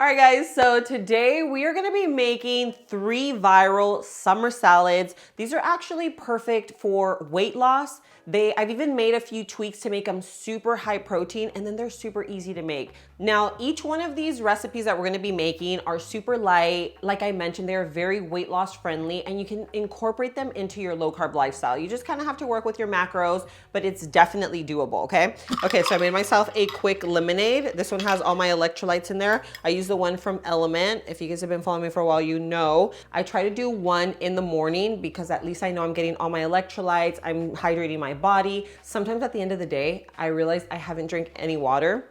All right, guys, so today we are gonna be making 3 viral summer salads. These are actually perfect for weight loss. I've even made a few tweaks to make them super high protein, and then they're super easy to make. Now, each one of these recipes that we're gonna be making are super light. Like I mentioned, they're very weight loss friendly, and you can incorporate them into your low carb lifestyle. You just kind of have to work with your macros, but it's definitely doable, okay? Okay, so I made myself a quick lemonade. This one has all my electrolytes in there. I use the one from Element. If you guys have been following me for a while, you know. I try to do one in the morning because at least I know I'm getting all my electrolytes, I'm hydrating my body. Sometimes at the end of the day, I realize I haven't drank any water.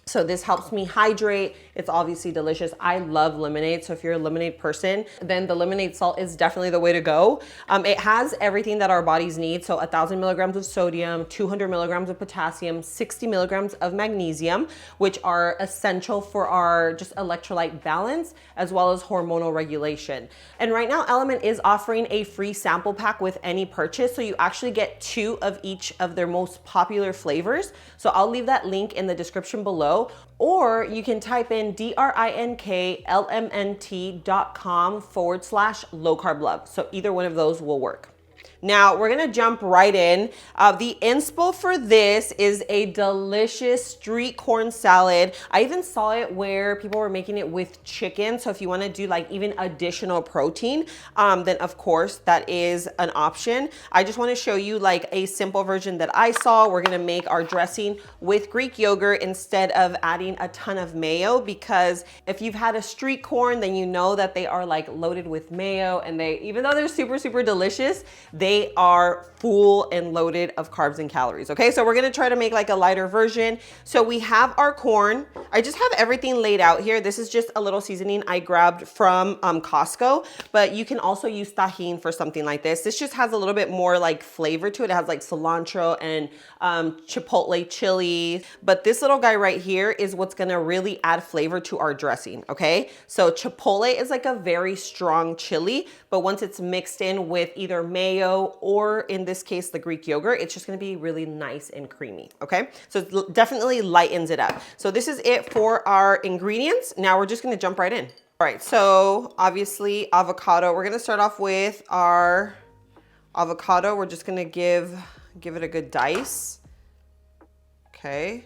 So this helps me hydrate. It's obviously delicious. I love lemonade. So if you're a lemonade person, then the lemonade salt is definitely the way to go. It has everything that our bodies need. So 1,000 milligrams of sodium, 200 milligrams of potassium, 60 milligrams of magnesium, which are essential for our just electrolyte balance, as well as hormonal regulation. And right now, Element is offering a free sample pack with any purchase. So you actually get 2 of each of their most popular flavors. So I'll leave that link in the description below. Or you can type in drinklmnt.com/low carb love. So either one of those will work. Now we're gonna jump right in. The inspo for this is a delicious street corn salad. I even saw it where people were making it with chicken. So if you wanna do like even additional protein, then of course that is an option. I just wanna show you like a simple version that I saw. We're gonna make our dressing with Greek yogurt instead of adding a ton of mayo, because if you've had a street corn, then you know that they are like loaded with mayo, and even though they're super, super delicious, they are full and loaded of carbs and calories, okay? So we're gonna try to make like a lighter version. So we have our corn. I just have everything laid out here. This is just a little seasoning I grabbed from Costco, but you can also use tajin for something like this. This just has a little bit more like flavor to it. It has like cilantro and chipotle chili, but this little guy right here is what's gonna really add flavor to our dressing, okay? So chipotle is like a very strong chili, but once it's mixed in with either mayo or in this case, the Greek yogurt, it's just gonna be really nice and creamy, okay? So it definitely lightens it up. So this is it for our ingredients. Now we're just gonna jump right in. All right, so obviously avocado. We're gonna start off with our avocado. We're just gonna give it a good dice, okay?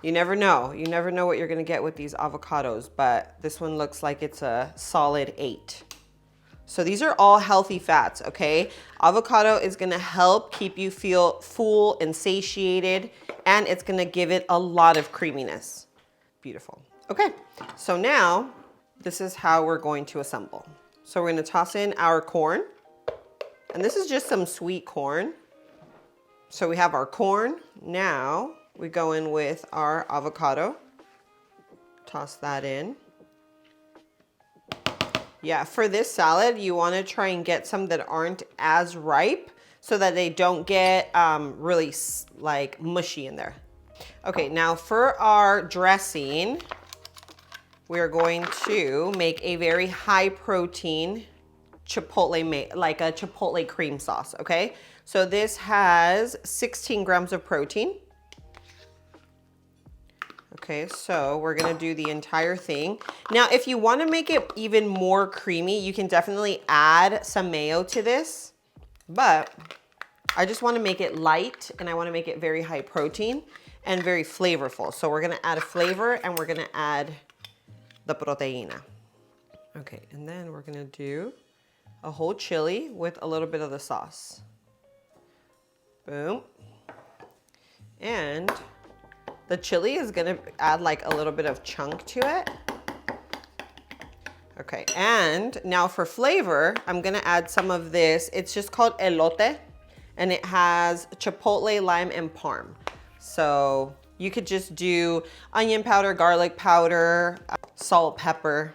You never know. You never know what you're gonna get with these avocados, but this one looks like it's a solid 8. So these are all healthy fats, okay? Avocado is gonna help keep you feel full and satiated, and it's gonna give it a lot of creaminess. Beautiful. Okay, so now this is how we're going to assemble. So we're gonna toss in our corn, and this is just some sweet corn. So we have our corn. Now we go in with our avocado. Toss that in. Yeah, for this salad, you wanna try and get some that aren't as ripe so that they don't get really like mushy in there. Okay, now for our dressing, we're going to make a very high protein chipotle, like a chipotle cream sauce, okay? So this has 16 grams of protein. Okay, so we're gonna do the entire thing. Now, if you wanna make it even more creamy, you can definitely add some mayo to this, but I just wanna make it light, and I wanna make it very high protein and very flavorful. So we're gonna add a flavor, and we're gonna add the proteína. Okay, and then we're gonna do a whole chili with a little bit of the sauce. Boom. And the chili is gonna add like a little bit of chunk to it. Okay, and now for flavor, I'm gonna add some of this. It's just called elote, and it has chipotle, lime, and parm. So you could just do onion powder, garlic powder, salt, pepper,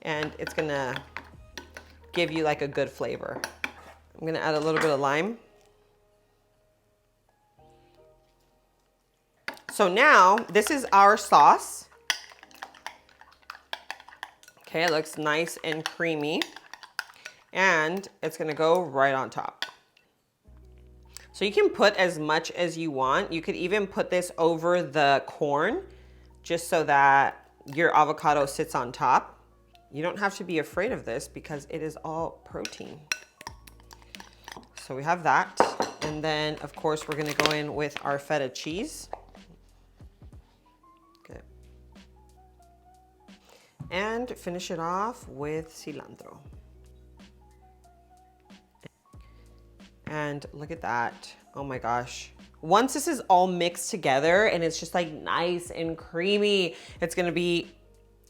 and it's gonna give you like a good flavor. I'm gonna add a little bit of lime. So now this is our sauce. Okay, it looks nice and creamy, and it's gonna go right on top. So you can put as much as you want. You could even put this over the corn just so that your avocado sits on top. You don't have to be afraid of this because it is all protein. So we have that. And then of course we're gonna go in with our feta cheese. Okay. And finish it off with cilantro. And look at that. Oh my gosh. Once this is all mixed together and it's just like nice and creamy, it's gonna be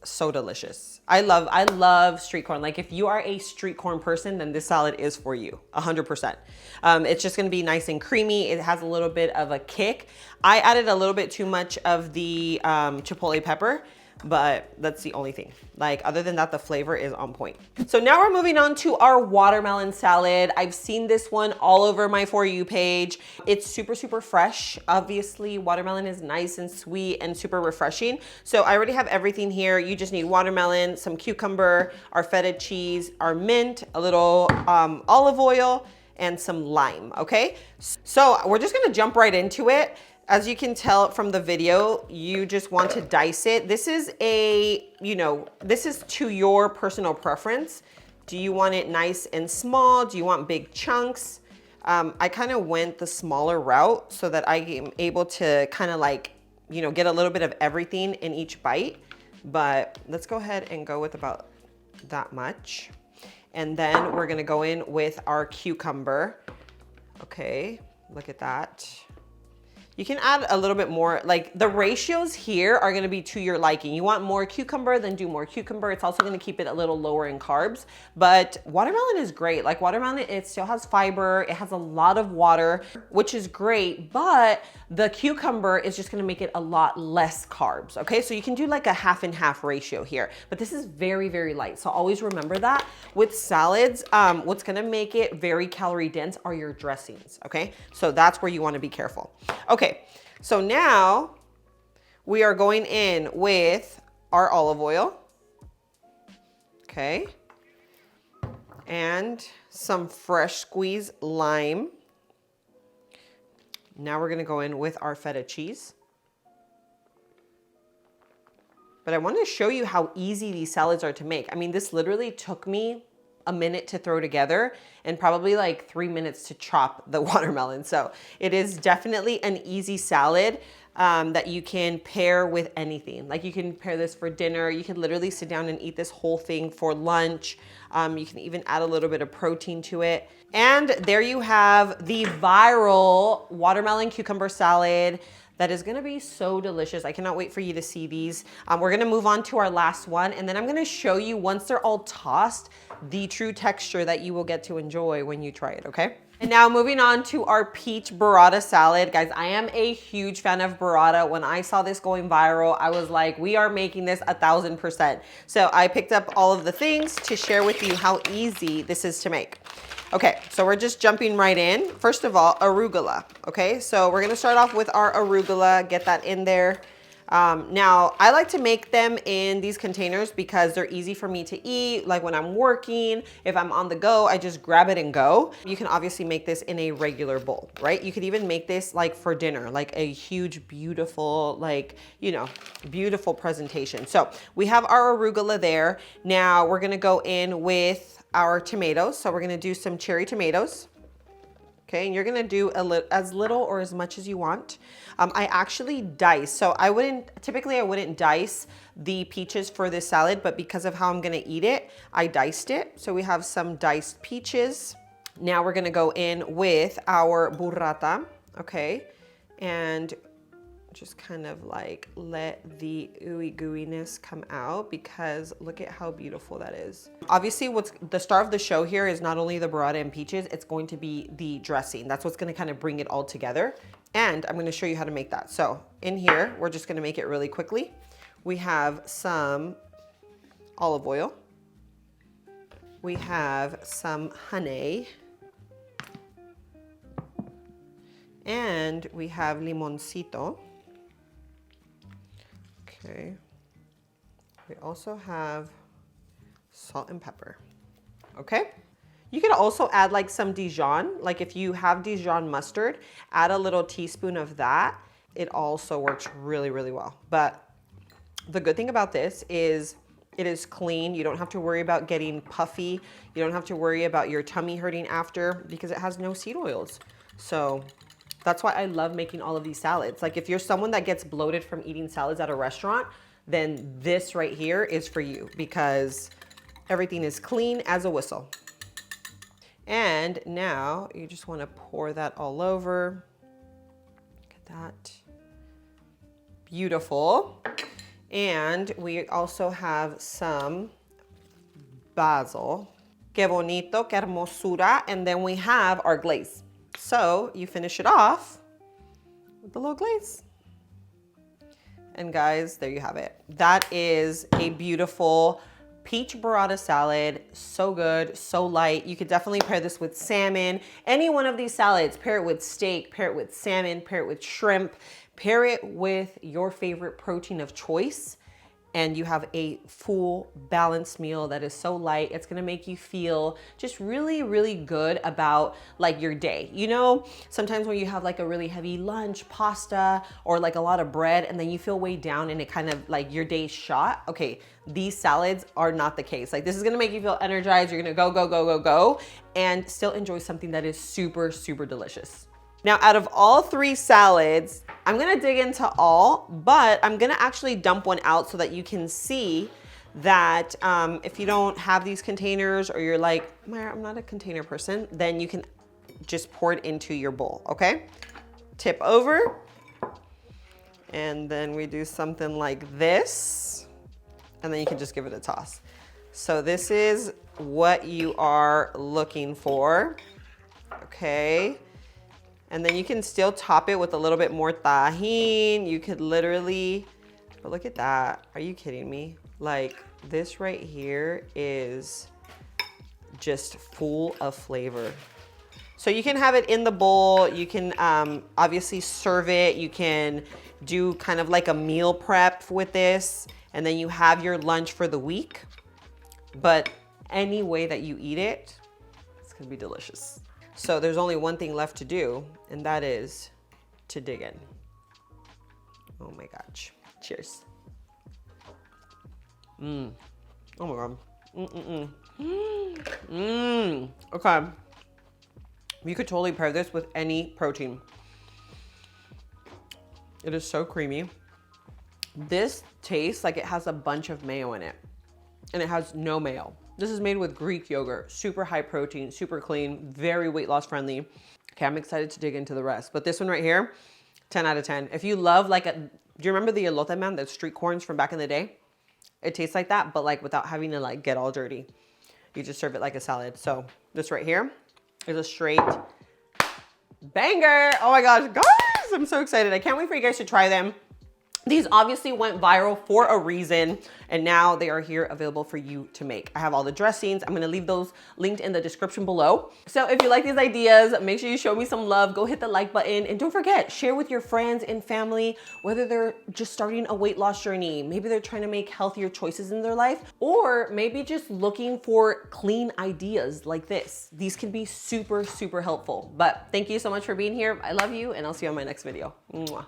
so delicious. I love street corn. Like if you are a street corn person, then this salad is for you, 100%. It's just gonna be nice and creamy. It has a little bit of a kick. I added a little bit too much of the chipotle pepper, but that's the only thing. Like other than that, the flavor is on point. So now we're moving on to our watermelon salad. I've seen this one all over my For You page. It's super, super fresh. Obviously, watermelon is nice and sweet and super refreshing. So I already have everything here. You just need watermelon, some cucumber, our feta cheese, our mint, a little olive oil, and some lime, okay? So we're just gonna jump right into it. As you can tell from the video, you just want to dice it. This is this is to your personal preference. Do you want it nice and small? Do you want big chunks? I kind of went the smaller route so that I am able to kind of like, get a little bit of everything in each bite. But let's go ahead and go with about that much. And then we're gonna go in with our cucumber. Okay, look at that. You can add a little bit more, like the ratios here are gonna be to your liking. You want more cucumber, then do more cucumber. It's also gonna keep it a little lower in carbs, but watermelon is great. Like watermelon, it still has fiber. It has a lot of water, which is great, but the cucumber is just gonna make it a lot less carbs, okay? So you can do like a half and half ratio here, but this is very, very light. So always remember that. With salads, what's gonna make it very calorie dense are your dressings, okay? So that's where you wanna be careful. Okay. So now we are going in with our olive oil, okay, and some fresh squeezed lime. Now we're gonna go in with our feta cheese. But I want to show you how easy these salads are to make. I mean, this literally took me a minute to throw together and probably like 3 minutes to chop the watermelon. So it is definitely an easy salad that you can pair with anything. Like you can pair this for dinner. You can literally sit down and eat this whole thing for lunch. You can even add a little bit of protein to it. And there you have the viral watermelon cucumber salad. That is gonna be so delicious. I cannot wait for you to see these. We're gonna move on to our last one, and then I'm gonna show you, once they're all tossed, the true texture that you will get to enjoy when you try it, okay? And now moving on to our peach burrata salad. Guys, I am a huge fan of burrata. When I saw this going viral, I was like, we are making this 1000%. So I picked up all of the things to share with you how easy this is to make. Okay, so we're just jumping right in. First of all, arugula, okay? So we're gonna start off with our arugula, get that in there. Now, I like to make them in these containers because they're easy for me to eat. Like when I'm working, if I'm on the go, I just grab it and go. You can obviously make this in a regular bowl, right? You could even make this like for dinner, like a huge, beautiful, like, beautiful presentation. So we have our arugula there. Now we're gonna go in with our tomatoes. So we're gonna do some cherry tomatoes. Okay, and you're gonna do as little or as much as you want. I actually dice, so typically I wouldn't dice the peaches for this salad, but because of how I'm gonna eat it, I diced it. So we have some diced peaches. Now we're gonna go in with our burrata, okay? And just kind of like let the ooey gooiness come out, because look at how beautiful that is. Obviously, what's the star of the show here is not only the burrata and peaches, it's going to be the dressing. That's what's gonna kind of bring it all together. And I'm gonna show you how to make that. So in here, we're just gonna make it really quickly. We have some olive oil. We have some honey. And we have limoncito. Okay. We also have salt and pepper. Okay. You can also add like some Dijon. Like if you have Dijon mustard, add a little teaspoon of that. It also works really, really well. But The good thing about this is it is clean. You don't have to worry about getting puffy. You don't have to worry about your tummy hurting after because it has no seed oils. So that's why I love making all of these salads. Like if you're someone that gets bloated from eating salads at a restaurant, then this right here is for you because everything is clean as a whistle. And now you just want to pour that all over. Look at that. Beautiful. And we also have some basil. Que bonito, que hermosura. And then we have our glaze. So you finish it off with the little glaze. And guys, there you have it. That is a beautiful peach burrata salad. So good, so light. You could definitely pair this with salmon. Any one of these salads, pair it with steak, pair it with salmon, pair it with shrimp, pair it with your favorite protein of choice. And you have a full balanced meal that is so light. It's gonna make you feel just really, really good about like your day. You know, sometimes when you have like a really heavy lunch, pasta, or like a lot of bread, and then you feel weighed down and it kind of like your day's shot. Okay, these salads are not the case. Like this is gonna make you feel energized. You're gonna go, go, go, go, go, and still enjoy something that is super, super delicious. Now, out of all three salads, I'm gonna dig into all, but I'm gonna actually dump one out so that you can see that if you don't have these containers or you're like, Myra, I'm not a container person, then you can just pour it into your bowl, okay? Tip over, and then we do something like this, and then you can just give it a toss. So this is what you are looking for, okay? And then you can still top it with a little bit more tahini. You could literally, but look at that. Are you kidding me? Like this right here is just full of flavor. So you can have it in the bowl. You can obviously serve it. You can do kind of like a meal prep with this. And then you have your lunch for the week. But any way that you eat it, it's gonna be delicious. So there's only one thing left to do, and that is to dig in. Oh my gosh. Cheers. Oh my God. Okay. You could totally pair this with any protein. It is so creamy. This tastes like it has a bunch of mayo in it, and it has no mayo. This is made with Greek yogurt, super high protein, super clean, very weight loss friendly. Okay, I'm excited to dig into the rest. But this one right here, 10 out of 10. If you love like do you remember the elote man, the street corns from back in the day? It tastes like that, but like without having to like get all dirty. You just serve it like a salad. So this right here is a straight banger. Oh my gosh, guys, I'm so excited. I can't wait for you guys to try them. These obviously went viral for a reason, and now they are here available for you to make. I have all the dressings. I'm gonna leave those linked in the description below. So if you like these ideas, make sure you show me some love. Go hit the like button, and don't forget, share with your friends and family, whether they're just starting a weight loss journey, maybe they're trying to make healthier choices in their life, or maybe just looking for clean ideas like this. These can be super, super helpful. But thank you so much for being here. I love you, and I'll see you on my next video. Mwah.